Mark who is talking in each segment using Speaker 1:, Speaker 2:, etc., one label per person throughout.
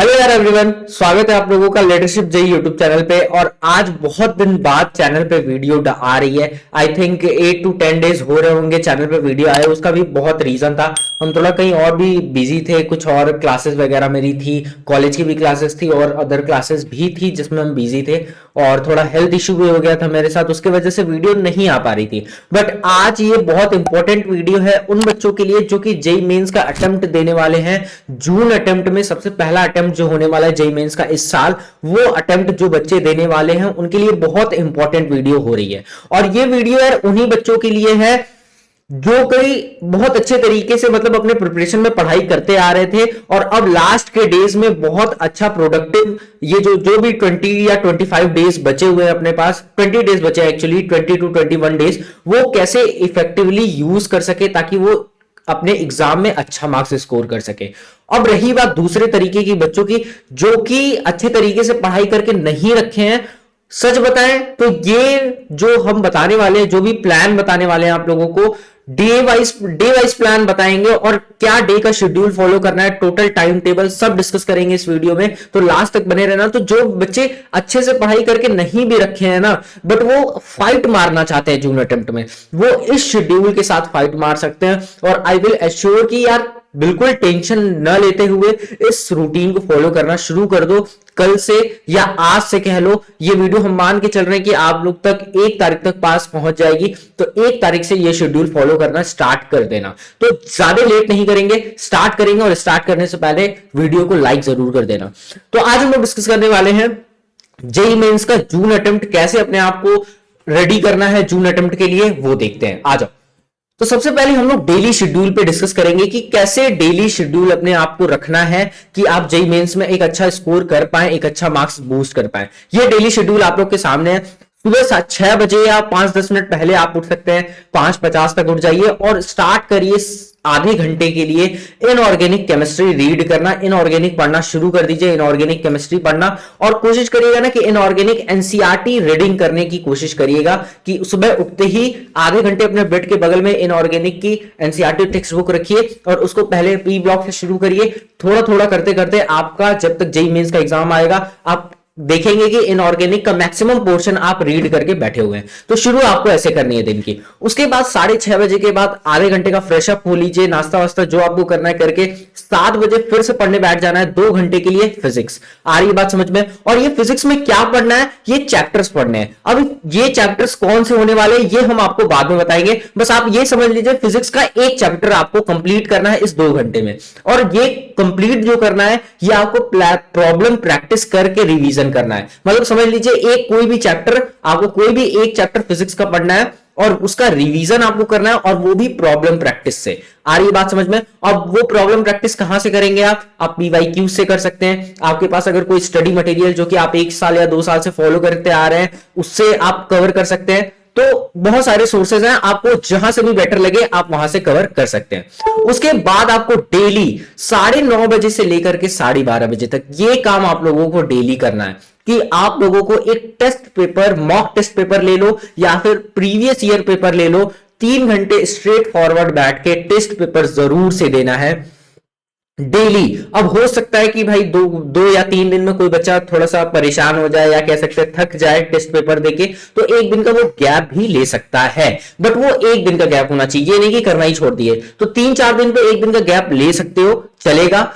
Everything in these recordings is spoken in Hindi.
Speaker 1: हेलो यार एवरीवन, स्वागत है आप लोगों का लीडरशिप जेई यूट्यूब चैनल पे। और आज बहुत दिन बाद चैनल पे वीडियो आ रही है। आई थिंक 8 to 10 डेज हो रहे होंगे चैनल पे वीडियो आए। उसका भी बहुत रीजन था, हम थोड़ा कहीं और भी बिजी थे, कुछ और क्लासेस वगैरह मेरी थी, कॉलेज की भी क्लासेस थी और अदर क्लासेस भी थी जिसमें हम बिजी थे। और थोड़ा हेल्थ इशू भी हो गया था मेरे साथ, उसके वजह से वीडियो नहीं आ पा रही थी। बट आज ये बहुत इंपॉर्टेंट वीडियो है उन बच्चों के लिए जो कि जेई मेंस का अटेम्प्ट देने वाले हैं। जून अटेम्प्ट में सबसे पहला अटेम्प्ट जो होने वाला है जेई मेंस का इस साल, वो अटेम्प्ट जो बच्चे देने वाले हैं उनके लिए बहुत इंपॉर्टेंट वीडियो हो रही है। और ये वीडियो यार उन्हीं बच्चों के लिए है जो कई बहुत अच्छे तरीके से मतलब अपने प्रिपरेशन में पढ़ाई करते आ रहे थे और अब लास्ट के डेज में बहुत अच्छा प्रोडक्टिव, ये जो भी 20 या 25 डेज बचे हुए हैं अपने पास, 20 डेज बचे एक्चुअली, 20 to 21 डेज, वो कैसे इफेक्टिवली यूज कर सके ताकि वो अपने एग्जाम में अच्छा मार्क्स स्कोर कर सके। अब रही बात दूसरे तरीके की बच्चों की जो कि अच्छे तरीके से पढ़ाई करके नहीं रखे हैं, सच बताएं तो ये जो हम बताने वाले हैं, जो भी प्लान बताने वाले हैं आप लोगों को, डे वाइज प्लान बताएंगे और क्या डे का शेड्यूल फॉलो करना है, टोटल टाइम टेबल सब डिस्कस करेंगे इस वीडियो में। तो लास्ट तक बने रहना। तो जो बच्चे अच्छे से पढ़ाई करके नहीं भी रखे हैं ना, बट वो फाइट मारना चाहते हैं जून अटेम्प्ट में, वो इस शेड्यूल के साथ फाइट मार सकते हैं। और आई विल एश्योर कि यार बिल्कुल टेंशन न लेते हुए इस रूटीन को फॉलो करना शुरू कर दो। कल से या आज से कह लो, ये वीडियो हम मान के चल रहे हैं कि आप लोग तक 1 तारीख तक पास पहुंच जाएगी, तो 1 तारीख से ये शेड्यूल फॉलो करना स्टार्ट कर देना। तो ज्यादा लेट नहीं करेंगे, स्टार्ट करेंगे। और स्टार्ट करने से पहले वीडियो को लाइक जरूर कर देना। तो आज हम लोग डिस्कस करने वाले हैं जेई मेंस का जून अटेम्प्ट, कैसे अपने आप को रेडी करना है जून अटेम्प्ट के लिए, वो देखते हैं। आ जाओ। तो सबसे पहले हम लोग डेली शेड्यूल पे डिस्कस करेंगे कि कैसे डेली शेड्यूल अपने आप को रखना है कि आप जेई मेंस में एक अच्छा स्कोर कर पाए, एक अच्छा मार्क्स बूस्ट कर पाए। ये डेली शेड्यूल आप लोग के सामने है। सुबह 6 बजे या 5-10 मिनट पहले आप उठ सकते हैं, 5:50 तक उठ जाइए और स्टार्ट करिए आधे घंटे के लिए इनऑर्गेनिक केमिस्ट्री रीड करना। इनऑर्गेनिक पढ़ना शुरू कर दीजिए, इनऑर्गेनिक केमिस्ट्री पढ़ना। और कोशिश करिएगा ना कि इनऑर्गेनिक एनसीईआरटी रीडिंग करने की कोशिश करिएगा कि सुबह उठते ही आधे घंटे अपने बेड के बगल में इनऑर्गेनिक की एनसीईआरटी टेक्स्ट बुक रखिए और उसको पहले पी ब्लॉक से शुरू करिए। थोड़ा थोड़ा करते करते आपका जब तक जेईई मेंस का एग्जाम आएगा, आप देखेंगे कि इनऑर्गेनिक का मैक्सिमम पोर्शन आप रीड करके बैठे हुए हैं। तो शुरू आपको ऐसे करनी है दिन की। उसके बाद 6:30 बजे के बाद आधे घंटे का फ्रेश अप हो लीजिए, नाश्ता वास्ता जो आपको करना है करके 7 बजे फिर से पढ़ने बैठ जाना है 2 घंटे के लिए फिजिक्स। आ रही बात समझ में? और ये फिजिक्स में क्या पढ़ना है, ये चैप्टर्स पढ़ने हैं। अब ये चैप्टर्स कौन से होने वाले हैं ये हम आपको बाद में बताएंगे, बस आप ये समझ लीजिए फिजिक्स का एक चैप्टर आपको कंप्लीट करना है इस 2 घंटे में। और ये कंप्लीट जो करना है ये आपको प्रॉब्लम प्रैक्टिस करके रिवीजन करना है। मतलब समझ लीजिए एक कोई भी चैप्टर, आपको कोई भी एक चैप्टर फिजिक्स का पढ़ना है और उसका रिवीजन आपको करना है, और वो भी प्रॉब्लम प्रैक्टिस से। आ रही बात समझ में? अब वो प्रॉब्लम प्रैक्टिस कहां से करेंगे? आप पीवाईक्यू से कर सकते हैं। आपके पास अगर कोई स्टडी मटेरियल जो कि आप 1 साल या 2 साल से फॉलो करते आ रहे हैं उससे आप कवर कर सकते हैं। तो बहुत सारे सोर्सेज हैं, आपको जहां से भी बेटर लगे आप वहां से कवर कर सकते हैं। उसके बाद आपको डेली 9:30 बजे से लेकर के 12:30 बजे तक ये काम आप लोगों को डेली करना है कि आप लोगों को एक test paper, mock test paper ले लो या फिर प्रीवियस ईयर पेपर ले लो, 3 घंटे स्ट्रेट फॉरवर्ड बैठ के टेस्ट पेपर जरूर से देना है डेली। अब हो सकता है कि भाई 2 या 3 दिन में कोई बच्चा थोड़ा सा परेशान हो जाए या कह सकते हैं थक जाए टेस्ट पेपर देके, तो 1 दिन का वो गैप भी ले सकता है। बट वो 1 दिन का गैप होना चाहिए, ये नहीं कि करना ही छोड़ दिए। तो 3-4 दिन पे 1 दिन का गैप ले सकते हो, चलेगा।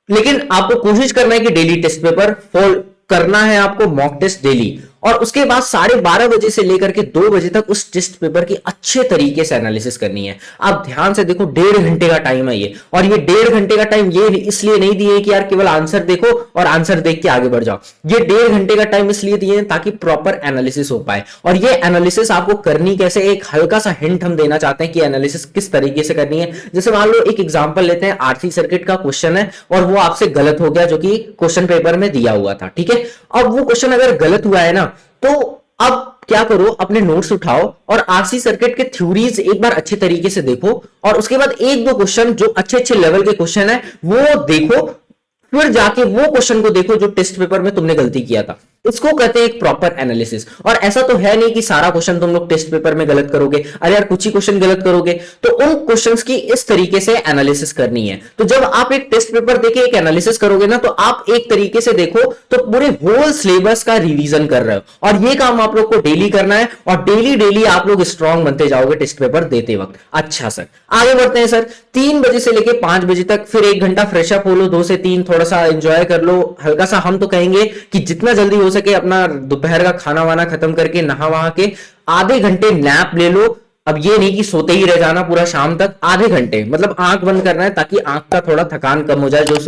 Speaker 1: लेकिन आपको कोशिश करना है कि डेली टेस्ट पेपर फॉलो करना है, आपको मॉक टेस्ट डेली। और उसके बाद 12:30 बजे से लेकर के 2 बजे तक उस टेस्ट पेपर की अच्छे तरीके से एनालिसिस करनी है। आप ध्यान से देखो, 1.5 घंटे का टाइम है ये। और ये 1.5 घंटे का टाइम ये इसलिए नहीं दिए कि यार केवल आंसर देखो और आंसर देख के आगे बढ़ जाओ। ये 1.5 घंटे का टाइम इसलिए दिए ताकि प्रॉपर एनालिसिस हो पाए। और ये एनालिसिस आपको करनी कैसे, एक हल्का सा हिंट हम देना चाहते हैं कि एनालिसिस किस तरीके से करनी है। जैसे मान लो एक एग्जाम्पल लेते हैं, आरसी सर्किट का क्वेश्चन है और वो आपसे गलत हो गया जो कि क्वेश्चन पेपर में दिया हुआ था, ठीक है। अब वो क्वेश्चन अगर गलत हुआ है ना, तो अब क्या करो, अपने नोट्स उठाओ और आरसी सर्किट के थ्योरीज एक बार अच्छे तरीके से देखो और उसके बाद 1-2 क्वेश्चन जो अच्छे लेवल के क्वेश्चन है वो देखो। फिर जाके वो क्वेश्चन को देखो जो टेस्ट पेपर में तुमने गलती किया था। इसको कहते हैं एक प्रॉपर एनालिसिस। और ऐसा तो है नहीं कि सारा क्वेश्चन तुम लोग टेस्ट पेपर में गलत करोगे, अरे यार कुछ ही क्वेश्चन गलत करोगे, तो उन क्वेश्चंस की इस तरीके से एनालिसिस करनी है। तो जब आप एक टेस्ट पेपर देके एक एनालिसिस करोगे ना, तो आप एक तरीके से देखो तो पूरे होल सिलेबस का रिवीजन कर रहे हो। और ये काम आप लोग को डेली करना है, और डेली डेली आप लोग स्ट्रांग बनते जाओगे टेस्ट पेपर देते वक्त। अच्छा सर, आगे बढ़ते हैं सर। 3 बजे से लेके 5 बजे तक, फिर 1 घंटा फ्रेशअप हो लो, 2 से 3 थोड़ा सा एंजॉय कर लो हल्का सा। हम तो कहेंगे कि जितना जल्दी हो सके अपना दोपहर का खाना वाना खत्म करके नहा वहा के आधे घंटे नैप ले लो। अब ये नहीं कि सोते ही रह जाना पूरा शाम तक, आधे घंटे मतलब आंख बंद करना है, ताकि आंख का थोड़ा थकान कम हो जाए जो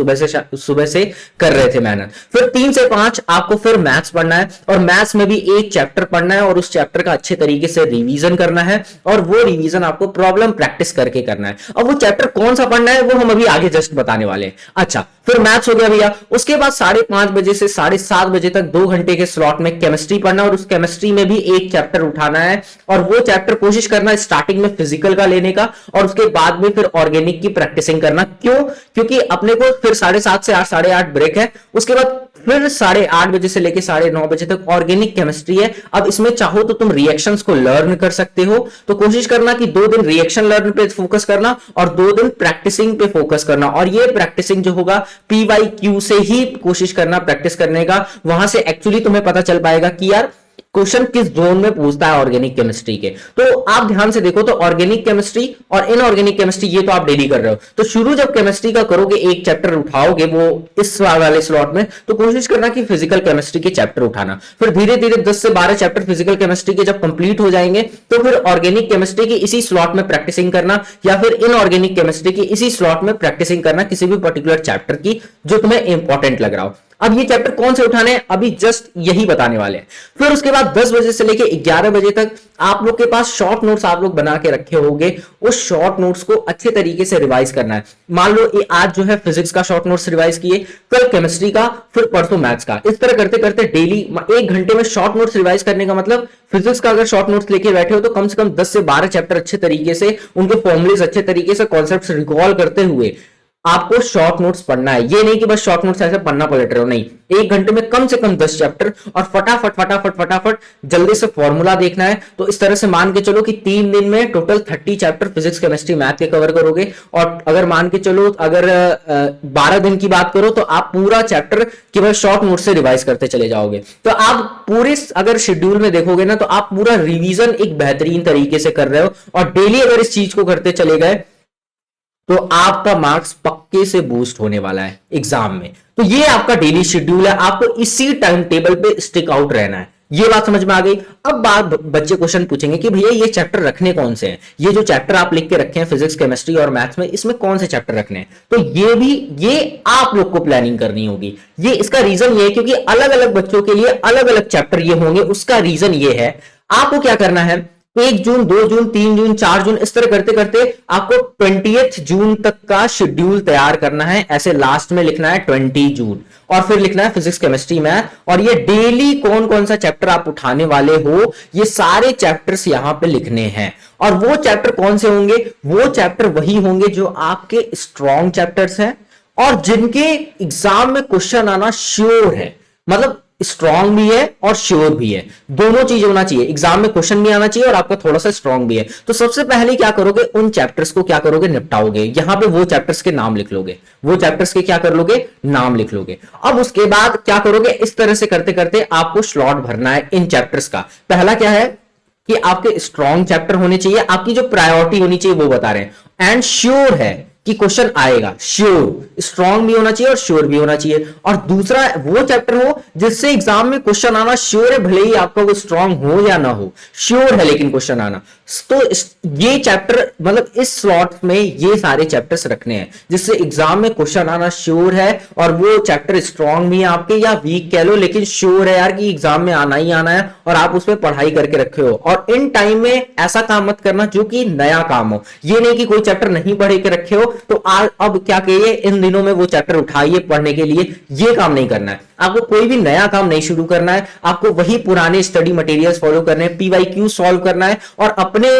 Speaker 1: सुबह से कर रहे थे मेहनत। फिर 3 से 5 आपको फिर मैथ्स पढ़ना है, और मैथ्स में भी एक चैप्टर पढ़ना है, और उस चैप्टर का अच्छे तरीके से रिवीजन करना है, और वो रिवीजन आपको प्रॉब्लम प्रैक्टिस करके करना है। अब वो चैप्टर कौन सा पढ़ना है वो हम अभी आगे जस्ट बताने वाले हैं। अच्छा, फिर मैथ्स हो गया भैया। उसके बाद 5:30 बजे से 7:30 बजे तक 2 घंटे के स्लॉट में केमिस्ट्री पढ़ना, और उस केमिस्ट्री में भी एक चैप्टर उठाना है, और वो चैप्टर कोशिश करना स्टार्टिंग में फिजिकल का लेने का, और उसके बाद में फिर ऑर्गेनिक की प्रैक्टिसिंग करना। क्यों? क्योंकि अपने को फिर 7:30 से 8:30 ब्रेक है, उसके बाद फिर 8:30 बजे से लेकर 9:30 बजे तक ऑर्गेनिक केमिस्ट्री है। अब इसमें चाहो तो तुम रिएक्शंस को लर्न कर सकते हो, तो कोशिश करना कि 2 दिन रिएक्शन लर्न पे फोकस करना और 2 दिन प्रैक्टिसिंग पे फोकस करना। और ये प्रैक्टिसिंग जो होगा PYQ से ही कोशिश करना प्रैक्टिस करने का। वहां से एक्चुअली तुम्हें पता चल पाएगा कि यार क्वेश्चन किस जोन में पूछता है ऑर्गेनिक केमिस्ट्री के। तो आप ध्यान से देखो, तो ऑर्गेनिक केमिस्ट्री और इनऑर्गेनिक केमिस्ट्री ये तो आप डेली कर रहे हो। तो शुरू जब केमिस्ट्री का करोगे, एक चैप्टर उठाओगे वो इस वाले स्लॉट में, तो कोशिश करना कि फिजिकल केमिस्ट्री के चैप्टर उठाना। फिर धीरे धीरे 10 से 12 चैप्टर फिजिकल केमिस्ट्री के जब कंप्लीट हो जाएंगे, तो फिर ऑर्गेनिक केमिस्ट्री की इसी स्लॉट में प्रैक्टिसिंग करना, या फिर इनऑर्गेनिक केमिस्ट्री की इसी स्लॉट में प्रैक्टिसिंग करना किसी भी पर्टिकुलर चैप्टर की जो तुम्हें इंपॉर्टेंट लग रहा हो। अब ये चैप्टर कौन से उठाने हैं अभी जस्ट यही बताने वाले हैं। फिर उसके बाद 10 बजे से लेके 11 बजे तक आप लोग के पास शॉर्ट नोट्स आप लोग बना के रखे होंगे, उस शॉर्ट नोट्स को अच्छे तरीके से रिवाइज करना है। मान लो ये आज जो है फिजिक्स का शॉर्ट नोट्स रिवाइज किए, कल केमिस्ट्री का, फिर परसों मैथ्स का। इस तरह करते करते डेली 1 घंटे में शॉर्ट नोट्स रिवाइज करने का मतलब, फिजिक्स का अगर शॉर्ट नोट्स लेके बैठे हो तो कम से कम 10 से 12 चैप्टर अच्छे तरीके से, उनके फॉर्मुलेस अच्छे तरीके से, कॉन्सेप्ट्स रिकॉल करते हुए आपको शॉर्ट नोट्स पढ़ना है। ये नहीं कि बस शॉर्ट नोट्स ऐसे पढ़ना पलट रहे हो, नहीं। 1 घंटे में कम से कम 10 चैप्टर, और फटाफट फटाफट फटाफट जल्दी से फॉर्मूला देखना है। तो इस तरह से मान के चलो कि 3 दिन में total 30 chapter physics chemistry math के कवर करोगे। और अगर मान के चलो अगर 12 दिन की बात करो, तो आप पूरा चैप्टर केवल शॉर्ट नोट से रिवाइज करते चले जाओगे। तो आप पूरे अगर शेड्यूल में देखोगे ना, तो आप पूरा रिवीजन एक बेहतरीन तरीके से कर रहे हो, और डेली अगर इस चीज को करते चले गए तो आपका मार्क्स पक्के से बूस्ट होने वाला है एग्जाम में। तो ये आपका डेली शेड्यूल है, आपको इसी टाइम टेबल पे स्टिक आउट रहना है। ये बात समझ में आ गई। अब बात, बच्चे क्वेश्चन पूछेंगे कि भैया ये चैप्टर रखने कौन से हैं, ये जो चैप्टर आप लिख के रखे हैं फिजिक्स केमिस्ट्री और मैथ्स में, इसमें कौन से चैप्टर रखने हैं। तो ये आप लोग को प्लानिंग करनी होगी। ये इसका रीजन ये है क्योंकि अलग अलग बच्चों के लिए अलग अलग चैप्टर ये होंगे। उसका रीजन ये है, आपको क्या करना है, 1 जून 2 जून 3 जून 4 जून इस तरह करते करते आपको 20 जून तक का शेड्यूल तैयार करना है। ऐसे लास्ट में लिखना है 20 जून, और फिर लिखना है फिजिक्स केमिस्ट्री मैथ, और ये डेली कौन कौन सा चैप्टर आप उठाने वाले हो, ये सारे चैप्टर्स यहां पे लिखने हैं। और वो चैप्टर कौन से होंगे, वो चैप्टर वही होंगे जो आपके स्ट्रॉन्ग चैप्टर्स हैं, और जिनके एग्जाम में क्वेश्चन आना श्योर है। मतलब स्ट्रॉन्ग भी है और श्योर भी है, दोनों चीज होना चाहिए। एग्जाम में क्वेश्चन भी आना चाहिए और आपका थोड़ा सा स्ट्रॉन्ग भी है। तो सबसे पहले क्या करोगे, उन चैप्टर्स को क्या करोगे, निपटाओगे। यहां पे वो चैप्टर्स के नाम लिख लोगे, वो चैप्टर्स के क्या कर लोगे, नाम लिख लोगे। अब उसके बाद क्या करोगे, इस तरह से करते करते आपको स्लॉट भरना है इन चैप्टर्स का। पहला क्या है कि आपके स्ट्रॉन्ग चैप्टर होने चाहिए, आपकी जो प्रायोरिटी होनी चाहिए वो बता रहे हैं। एंड श्योर है कि क्वेश्चन आएगा, श्योर, स्ट्रॉन्ग भी होना चाहिए और श्योर भी होना चाहिए। और दूसरा वो चैप्टर हो जिससे एग्जाम में क्वेश्चन आना श्योर है, भले ही आपका वो स्ट्रॉन्ग हो या ना हो, श्योर है लेकिन क्वेश्चन आना। तो ये चैप्टर मतलब इस स्लॉट में ये सारे चैप्टर्स रखने हैं जिससे एग्जाम में क्वेश्चन आना श्योर है, और वो चैप्टर स्ट्रॉन्ग भी है आपके या वीक कह लो, लेकिन श्योर है यार कि एग्जाम में आना ही आना है, और आप उसमें पढ़ाई करके रखे हो। और इन टाइम में ऐसा काम मत करना जो कि नया काम हो। ये नहीं कि कोई चैप्टर नहीं पढ़े के रखे हो तो अब क्या कहिए, इन दिनों में वो चैप्टर उठाइए पढ़ने के लिए, ये काम नहीं करना है। आपको कोई भी नया काम नहीं शुरू करना है, आपको वही पुराने स्टडी मटेरियल्स फॉलो करने हैं, PYQ सॉल्व करना है, और अपने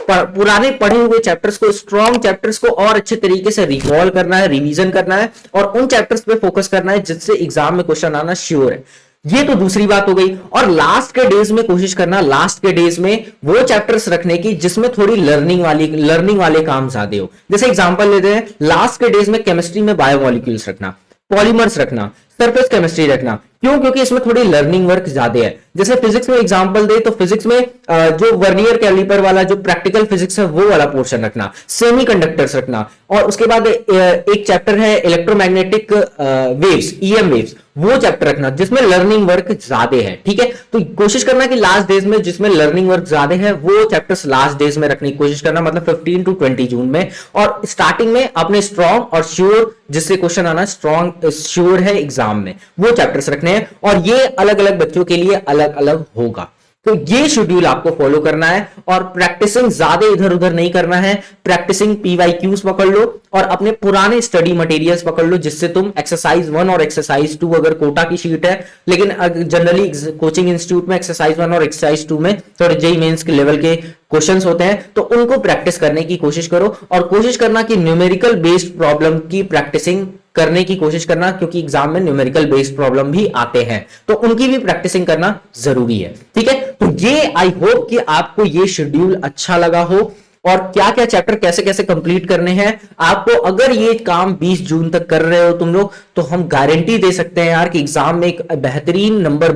Speaker 1: पुराने पढ़े हुए चैप्टर्स को, स्ट्रॉन्ग चैप्टर्स को और अच्छे तरीके से रिकॉल करना है, रिवीजन करना है और उन चैप्टर्स पे फोकस करना है जिससे एग्जाम में क्वेश्चन आना श्योर है। ये तो दूसरी बात हो गई। और लास्ट के डेज में कोशिश करना, लास्ट के डेज में वो चैप्टर्स रखने की जिसमें थोड़ी लर्निंग वाले काम ज्यादा हो। जैसे एग्जांपल लेते हैं, लास्ट के डेज में केमिस्ट्री में बायोमोलिक्यूल्स रखना, पॉलीमर्स रखना, सरफेस केमिस्ट्री रखना। क्यों? क्योंकि इसमें थोड़ी लर्निंग वर्क ज्यादा है। जैसे फिजिक्स में एग्जांपल दे तो फिजिक्स में जो वर्नियर कैलिपर वाला जो प्रैक्टिकल फिजिक्स है वो वाला पोर्शन रखना, सेमीकंडक्टर्स रखना, और उसके बाद एक चैप्टर है इलेक्ट्रोमैग्नेटिक वेव्स, ईएम वेव्स, वो चैप्टर रखना जिसमें लर्निंग वर्क ज्यादा है। ठीक है, तो कोशिश करना कि लास्ट डेज में जिसमें लर्निंग वर्क ज्यादा है वो चैप्टर्स लास्ट डेज में रखने की कोशिश करना, मतलब 15 to 20 जून में। और स्टार्टिंग में अपने स्ट्रॉन्ग और श्योर, जिससे क्वेश्चन आना स्ट्रॉन्ग श्योर है एग्जाम में, वो चैप्टर्स रखने हैं। और ये अलग अलग बच्चों के लिए अलग अलग होगा। तो ये शेड्यूल आपको फॉलो करना है और प्रैक्टिसिंग ज्यादा इधर उधर नहीं करना है। प्रैक्टिसिंग पीवाईक्यूज पकड़ लो और अपने पुराने स्टडी मटेरियल्स पकड़ लो, जिससे तुम एक्सरसाइज 1 और एक्सरसाइज 2, अगर कोटा की शीट है, लेकिन जनरली कोचिंग इंस्टीट्यूट में एक्सरसाइज 1 और एक्सरसाइज 2 में थोड़े जेईई मेंस के लेवल के क्वेश्चंस होते हैं, तो उनको प्रैक्टिस करने की कोशिश करो। और कोशिश करना कि न्यूमेरिकल बेस्ड प्रॉब्लम की प्रैक्टिसिंग करने की कोशिश करना, क्योंकि एग्जाम में न्यूमेरिकल बेस्ड प्रॉब्लम भी आते हैं, तो उनकी भी प्रैक्टिसिंग करना जरूरी है। ठीक है, तो ये आई होप कि आपको ये शेड्यूल अच्छा लगा हो और क्या क्या चैप्टर कैसे कैसे कंप्लीट करने हैं आपको। अगर ये काम 20 जून तक कर रहे हो तुम लोग, तो हम गारंटी दे सकते हैं यार कि एग्जाम में एक बेहतरीन नंबर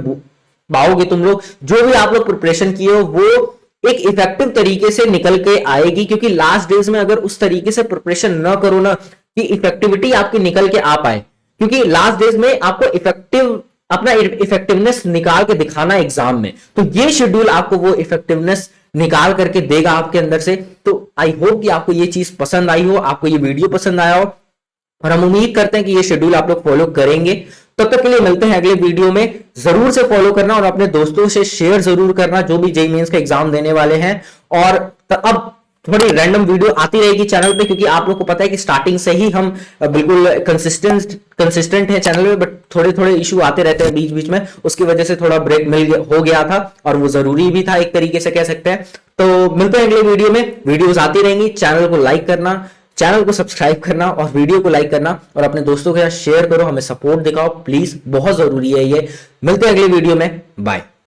Speaker 1: पाओगे तुम लोग। जो भी आप लोग प्रिपरेशन किए हो वो एक इफेक्टिव तरीके से निकल के आएगी, क्योंकि लास्ट डेज में अगर उस तरीके से प्रिपरेशन ना करो ना कि इफेक्टिविटी आपकी निकल के आ पाए, क्योंकि लास्ट डेज में आपको अपना इफेक्टिवनेस निकाल के दिखाना एग्जाम में, तो ये शेड्यूल आपको वो इफेक्टिवनेस निकाल करके देगा आपके अंदर से। तो आई होप कि आपको ये चीज पसंद आई हो, आपको ये वीडियो पसंद आया हो, और हम उम्मीद करते हैं कि ये शेड्यूल आप लोग फॉलो करेंगे। तब तक के लिए मिलते हैं अगले वीडियो में। जरूर से फॉलो करना और अपने दोस्तों से शेयर जरूर करना जो भी जेईई मेंस का एग्जाम देने वाले हैं। और अब थोड़ी रैंडम वीडियो आती रहेगी चैनल पे, क्योंकि आप लोग को पता है कि स्टार्टिंग से ही हम बिल्कुल कंसिस्टेंट है चैनल पे, बट थोड़े थोड़े इशू आते रहते हैं बीच बीच में, उसकी वजह से थोड़ा ब्रेक हो गया था और वो जरूरी भी था एक तरीके से कह सकते हैं। तो मिलते हैं अगले वीडियो में, वीडियोस आती रहेंगी। चैनल को लाइक करना, चैनल को सब्सक्राइब करना और वीडियो को लाइक करना और अपने दोस्तों के साथ शेयर करो, हमें सपोर्ट दिखाओ प्लीज, बहुत जरूरी है ये। मिलते हैं अगले वीडियो में, बाय।